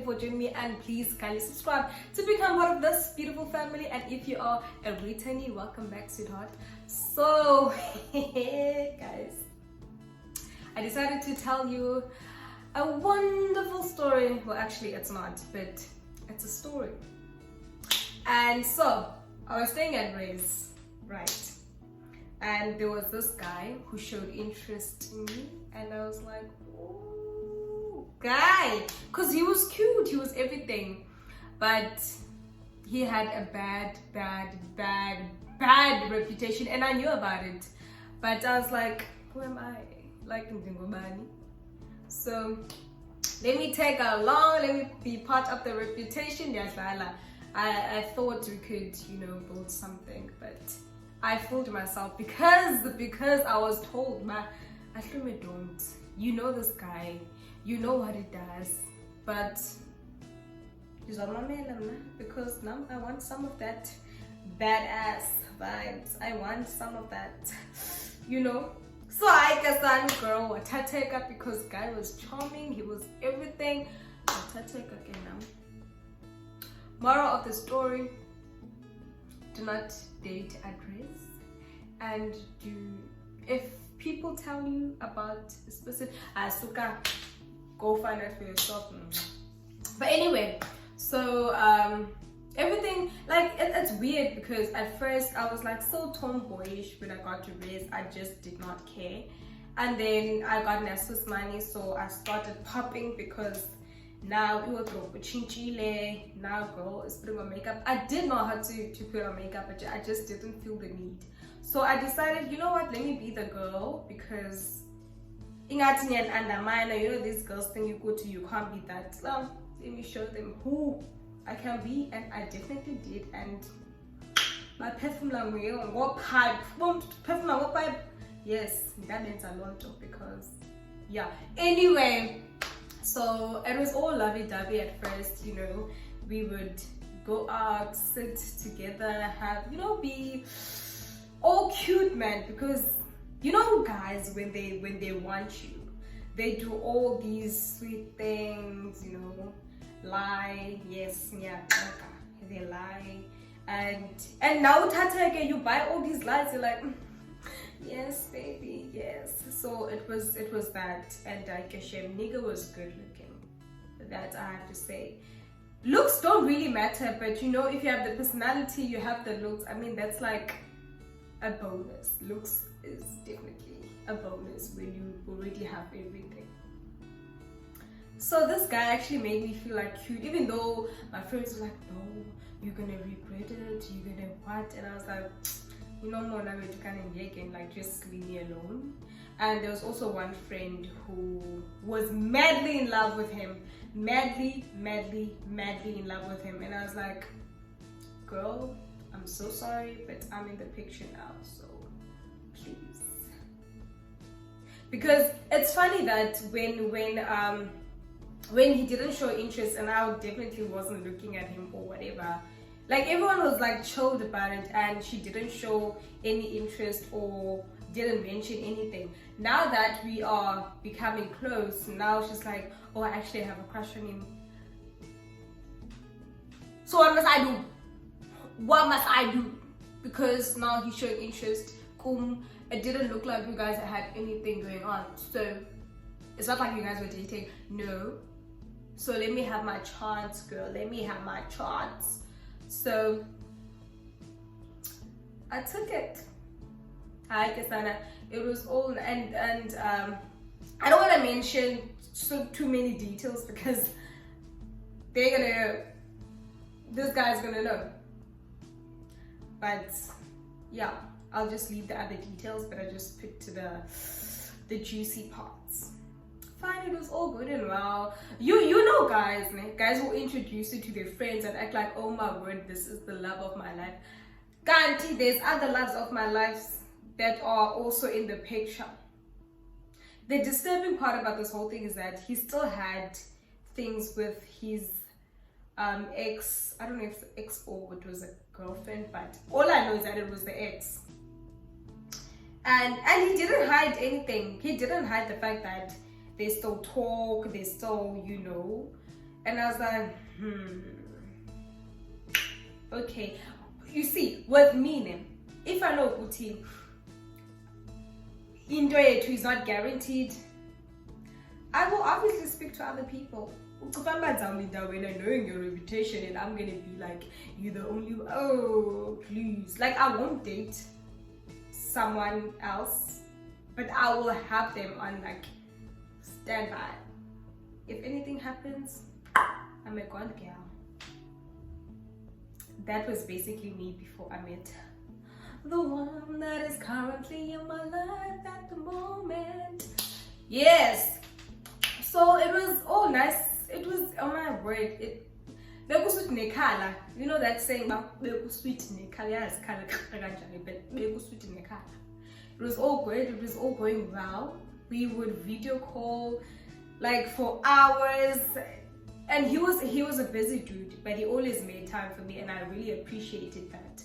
for joining me, and please kindly subscribe to become part of this beautiful family. And if you are a returnee, welcome back, sweetheart. So guys, I decided to tell you a wonderful story. Well, actually it's not, but it's a story. And so I was staying at Ray's, right? And there was this guy who showed interest in me, and I was like, ooh, guy, because he was cute, he was everything, but he had a bad reputation, and I knew about it. But I was like, who am I? Like Ndingobani. So let me tag along, let me be part of the reputation. I thought we could, build something, but I fooled myself because I was told, Ahlume, don't. You know this guy, you know what he does, but because now I want some of that badass vibes. I want some of that, So I guess girl, watateka, because guy was charming, he was everything. Watateka again now. Moral of the story: do not date at risk, and if people tell you about a specific suka, go find out for yourself. But anyway, so everything, like it's weird because at first I was like so tomboyish. When I got to raise, I just did not care, and then I got Swiss money, so I started popping because now it was chinchile. Now girl is putting on makeup. I did know how to put on makeup, but I just didn't feel the need. So I decided, you know what, let me be the girl, because these girls think you go to, you can't be that. So let me show them who I can be, and I definitely did. And my perfume pipe, yes, that means a lot, because yeah. Anyway, so it was all lovey-dovey at first, we would go out, sit together, have, be all cute, man, because guys, when they want you, they do all these sweet things, lie, yes, yeah, they lie, and now Tata, again, you buy all these lies, you're like, yes baby, yes. So it was that, and Keshem nigga was good looking, that I have to say. Looks don't really matter, but if you have the personality, you have the looks, I mean, that's like a bonus. Looks is definitely a bonus when you already have everything. So this guy actually made me feel like cute, even though my friends were like, no, you're gonna regret it, you're gonna what, and I was like, more now to kind of like, just leave me alone. And there was also one friend who was madly in love with him, madly in love with him, and I was like, girl, I'm so sorry, but I'm in the picture now, so please. Because it's funny that when he didn't show interest, and I definitely wasn't looking at him or whatever, like everyone was like chilled about it, and she didn't show any interest or didn't mention anything. Now that we are becoming close, now she's like, oh, I actually have a crush on him. So what must I do? What must I do? Because now he showed interest. It didn't look like you guys had anything going on. So it's not like you guys were dating. No. So let me have my chance, girl. Let me have my chance. So I took it. Hi Kasana. It was all, and I don't want to mention too many details, because this guy's gonna know. But yeah, I'll just leave the other details, but I just picked to the juicy parts. Fine, it was all good and well. Guys will introduce you to their friends and act like, oh my word, this is the love of my life. Guarantee there's other loves of my life that are also in the picture. The disturbing part about this whole thing is that he still had things with his ex. I don't know if it's ex or it was a girlfriend, but all I know is that it was the ex. And he didn't hide anything. He didn't hide the fact that they still talk, they still, And I was like, okay. You see, with me, if I know Kuti, into it is not guaranteed, I will obviously speak to other people. If I'm not down when I knowing your reputation and I'm gonna be like, you're the only one. Oh, please. Like, I won't date someone else, but I will have them on like standby. If anything happens, I'm a gone girl. That was basically me before I met the one that is currently in my life at the moment. Yes. So it was all nice. It was, oh my word, you know that saying about sweet nekala, it was all good, it was all going well. We would video call like for hours, and he was a busy dude, but he always made time for me, and I really appreciated that.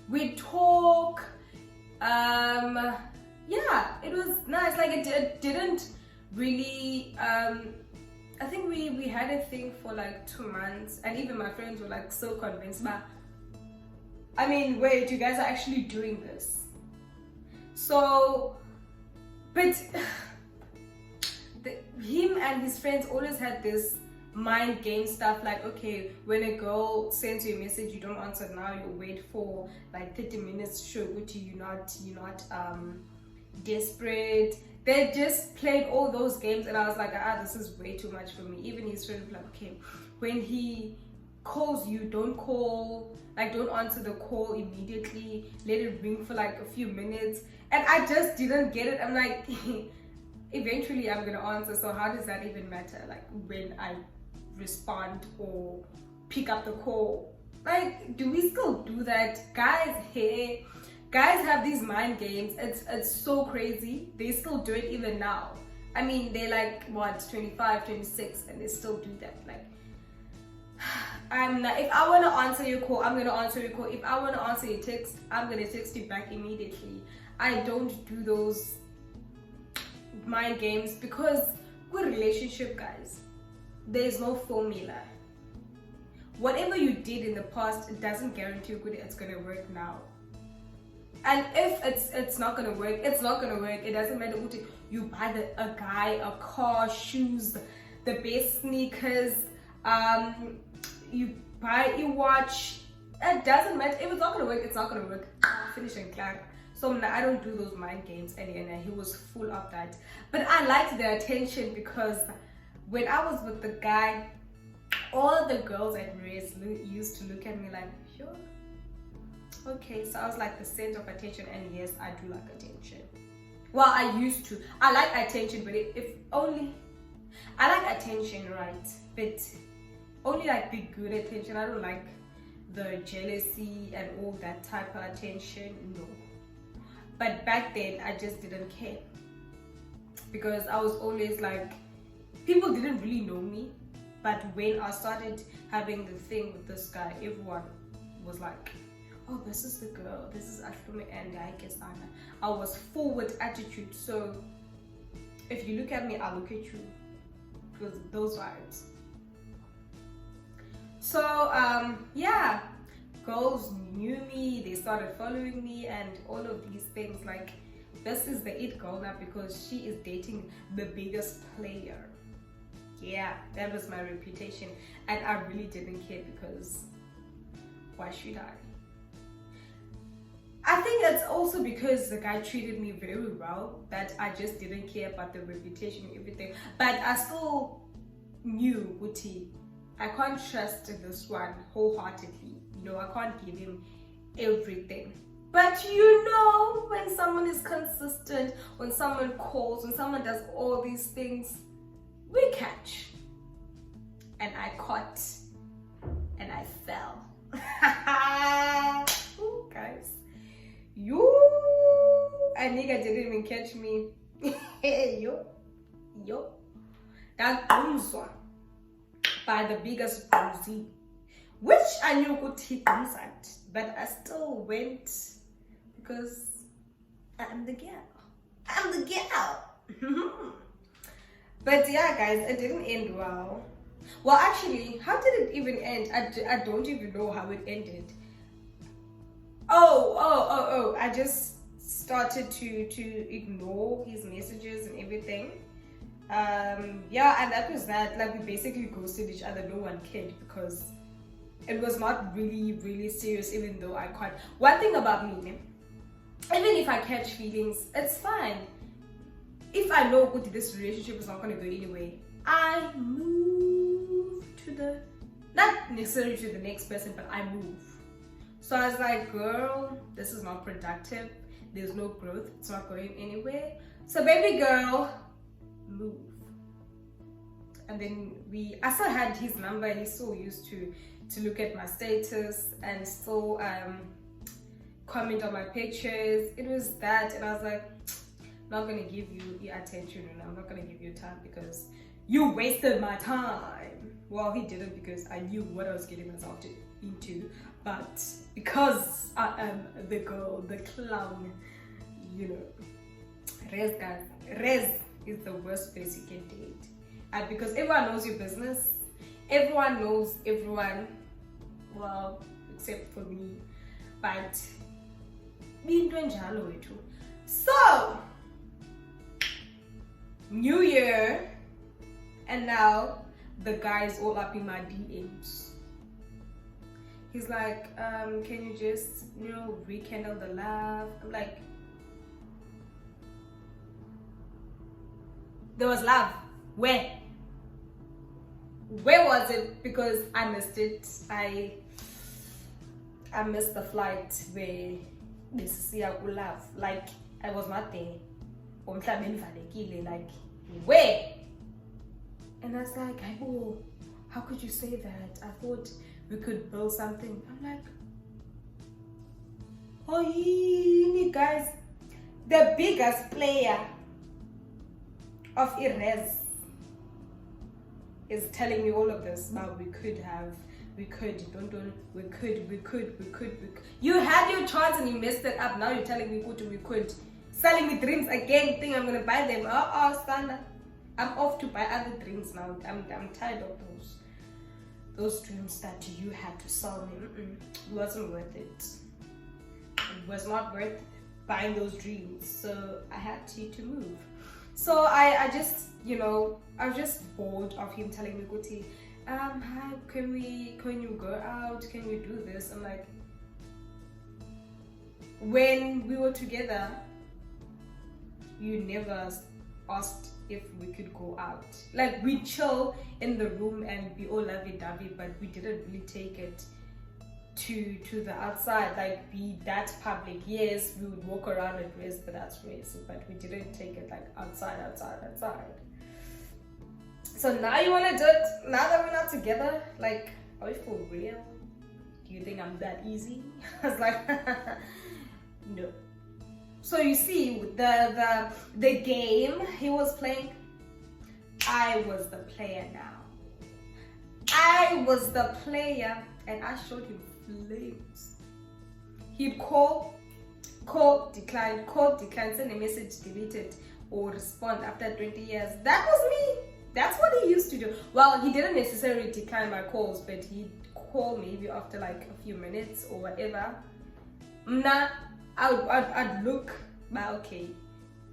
We talk, yeah, it was nice. Like it didn't really I think we had a thing for like 2 months, and even my friends were like so convinced, but I mean, wait, you guys are actually doing this. So, but him and his friends always had this mind game stuff, like, okay, when a girl sends you a message, you don't answer now, you wait for like 30 minutes to show good to you, you're not desperate. They just played all those games, and I was like, this is way too much for me. Even his friend was like, okay, when he calls you, don't answer the call immediately, let it ring for like a few minutes. And I just didn't get it. I'm like, eventually I'm gonna answer, so how does that even matter, like when I respond or pick up the call? Like, do we still do that, guys? Hey, guys have these mind games. It's so crazy. They still do it even now. I mean, they're like, what, 25, 26, and they still do that. Like, I'm not, if I want to answer your call, I'm going to answer your call. If I want to answer your text, I'm going to text you back immediately. I don't do those mind games, because with relationship, guys, there's no formula. Whatever you did in the past, it doesn't guarantee it's going to work now. And if it's not gonna work, it's not gonna work. It doesn't matter what you buy a guy a car, shoes, the best sneakers, you buy a watch. It doesn't matter. If it's not gonna work, it's not gonna work. Finish and clap. So I don't do those mind games, and he was full of that. But I liked the attention, because when I was with the guy, all the girls at race used to look at me like, sure. Okay, so I was like the center of attention, and yes, I do like attention. Well, I used to. I like attention, but I like attention, right? But only like the good attention. I don't like the jealousy and all that type of attention, no. But back then, I just didn't care, because I was always like, people didn't really know me, but when I started having the thing with this guy, everyone was like, oh, this is the girl, this is Ahlume, and I guess I was forward attitude. So if you look at me, I look at you, because those vibes. So yeah, girls knew me, they started following me, and all of these things. Like, this is the it girl now, because she is dating the biggest player. Yeah, that was my reputation, and I really didn't care, because why should I? I think it's also because the guy treated me very well, that I just didn't care about the reputation and everything. But I still knew, Uti, I can't trust this one wholeheartedly. You know, I can't give him everything. But you know, when someone is consistent, when someone calls, when someone does all these things, we catch. And I caught, and I fell. Ooh, guys. A nigga didn't even catch me. That comes one by the biggest bruisey, which I knew could hit inside, but I still went, because I'm the girl. I'm the girl. But yeah, guys, it didn't end well. Well, actually, how did it even end? I don't even know how it ended. Oh, I just started to ignore his messages and everything. Yeah, and that was that. Like, we basically ghosted each other. No one cared because it was not really serious, even though I quite... One thing about me, even if I catch feelings, it's fine. If I know this relationship is not going to go anyway, I move to the... Not necessarily to the next person, but I move. So I was like, girl, this is not productive. There's no growth. It's not going anywhere. So baby girl, move. And then I still had his number. He still used to look at my status and still comment on my pictures. It was that, and I was like, not gonna give you your attention, and I'm not gonna give you time because you wasted my time. Well, he didn't, because I knew what I was getting myself into, but because I am the girl, the clown, you know. Res, guys, res is the worst place you can date, and because everyone knows your business, everyone knows everyone, well, except for me, but so New Year, and now the guy is all up in my DMs. He's like, can you just, rekindle the love? I'm like, there was love. Where was it? Because I missed it. I missed the flight where this love. Like, I was not there. Like, where? And I was like, how could you say that? I thought we could build something. I'm like, oh, guys, the biggest player of Irez is telling me all of this. Now we could. You had your chance and you messed it up. Now you're telling me we could. Selling me dreams again, think I'm gonna buy them. Stand. I'm off to buy other dreams now. I'm tired of those dreams that you had to sell me. It wasn't worth it. It was not worth buying those dreams. So I had to move. So I just, I was just bored of him telling me, Guti, hi, can you go out? Can we do this? I'm like, when we were together, you never asked if we could go out. Like, we chill in the room and be all lovey-dovey, but we didn't really take it to the outside, like be that public. Yes, we would walk around at rest, but that's rest, but we didn't take it like outside. So now you want to do it now that we're not together? Like, are we for real? Do you think I'm that easy? I was like, no. So you see, the game he was playing, I was the player now. I was the player, and I showed him flames. He'd call, decline, send a message, deleted, or respond after 20 years. That was me. That's what he used to do. Well, he didn't necessarily decline my calls, but he'd call maybe after like a few minutes or whatever. I'd look, but okay,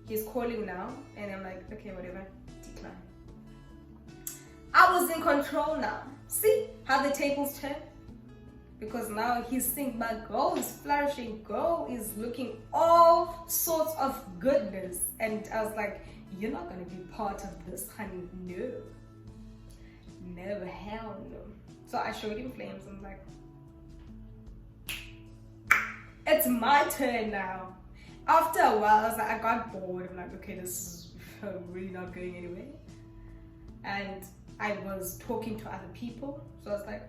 he's calling now, and I'm like, okay, whatever, decline. I was in control now. See how the tables turn? Because now he's seeing my girl is flourishing, girl is looking all sorts of goodness, and I was like, you're not gonna be part of this, honey. No, never, hell no. So I showed him flames. I'm like, it's my turn now. After a while, I was like, I got bored. I'm like, okay, this is really not going anywhere. And I was talking to other people, so I was like,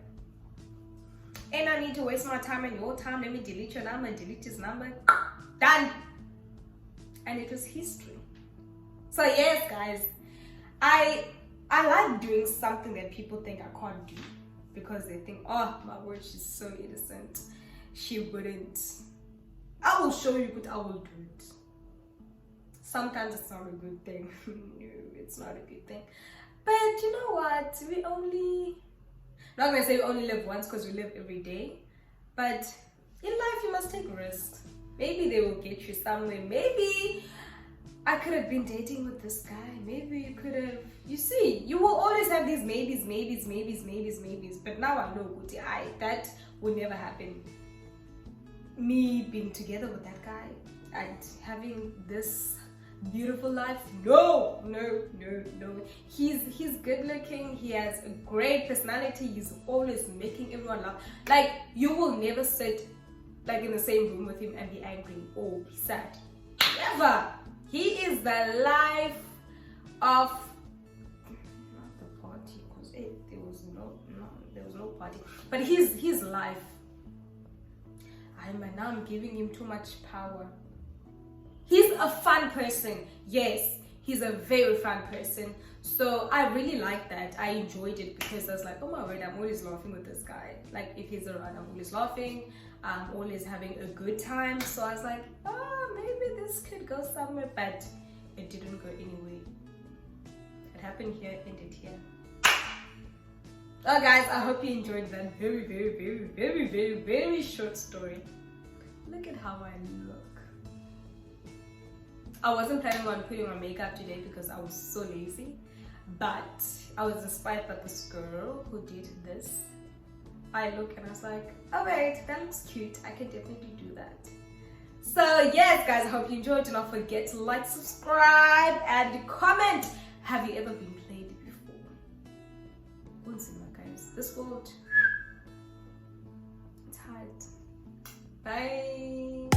and I need to waste my time and your time. Let me delete your number and delete his number. Done. And it was history. So yes, guys, I like doing something that people think I can't do, because they think, oh my word, she's so innocent, she wouldn't. I will show you, but I will do it. Sometimes it's not a good thing. No, it's not a good thing. But you know what? Not gonna say we only live once because we live every day. But in life, you must take risks. Maybe they will get you somewhere. Maybe I could have been dating with this guy. Maybe you could have. You see, you will always have these maybes. But now I know, that will never happen. Me being together with that guy and having this beautiful life, no. He's good looking. He has a great personality. He's always making everyone laugh. Like, you will never sit like in the same room with him and be angry or be sad. Never. He is the life of not the party, because there was no party, but his life. Now I'm giving him too much power. He's a fun person. Yes, he's a very fun person. So I really like that. I enjoyed it because I was like, oh my word, I'm always laughing with this guy. Like, if he's around, I'm always laughing. I'm always having a good time. So I was like, oh, maybe this could go somewhere, but it didn't go anywhere. It happened here, ended here. Oh guys, I hope you enjoyed that very short story. Look at how I look. I wasn't planning on putting on makeup today because I was so lazy, but I was inspired by this girl who did this. I look and I was like, oh wait, that looks cute. I can definitely do that. So yes guys, I hope you enjoyed. Do not forget to like, subscribe and comment. Have you ever been played before? Guys, this world, it's hard. Bye.